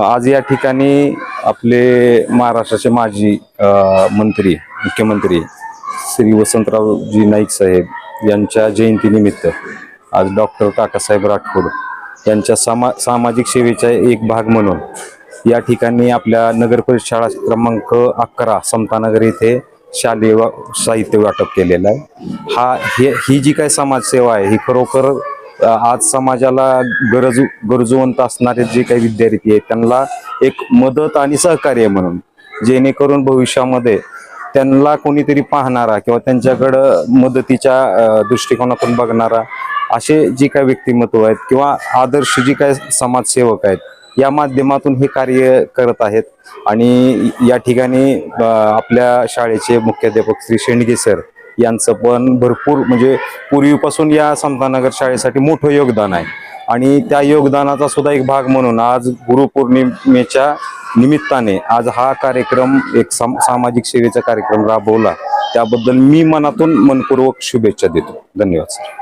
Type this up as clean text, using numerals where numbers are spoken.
आज या ठिकाणी आपले महाराष्ट्राचे माजी मंत्री मुख्यमंत्री श्री वसंतरावजी नाईक साहेब यांच्या जयंतीनिमित्त आज डॉक्टर काकासाहेब राठोड यांच्या सामाजिक सेवेचा एक भाग म्हणून या ठिकाणी आपल्या नगरपरिषद शाळा क्रमांक 11 समतानगर येथे शालेय साहित्य वाटप केलेलं आहे। ही जी काही समाजसेवा आहे ही खरोखर आज समाजाला गरजवंत असणारे जे काही विद्यार्थी आहेत त्यांना एक मदत आणि सहकार्य म्हणून, जेणेकरून भविष्यामध्ये त्यांना कोणीतरी पाहणारा किंवा त्यांच्याकडं मदतीच्या दृष्टिकोनातून बघणारा असे जे काही व्यक्तिमत्व आहेत किंवा आदर्श जी काही समाजसेवक आहेत या माध्यमातून हे कार्य करत आहेत। आणि या ठिकाणी आपल्या शाळेचे मुख्याध्यापक श्री शेंडगे सर यांचं पण भरपूर म्हणजे पूर्वीपासून या समतानगर शाळेसाठी मोठं योगदान आहे आणि त्या योगदानाचा सुद्धा एक भाग म्हणून आज गुरुपौर्णिमेच्या निमित्ताने आज हा कार्यक्रम एक सामाजिक सेवेचा कार्यक्रम राबवला, त्याबद्दल मी मनातून मनपूर्वक शुभेच्छा देतो। धन्यवाद सर।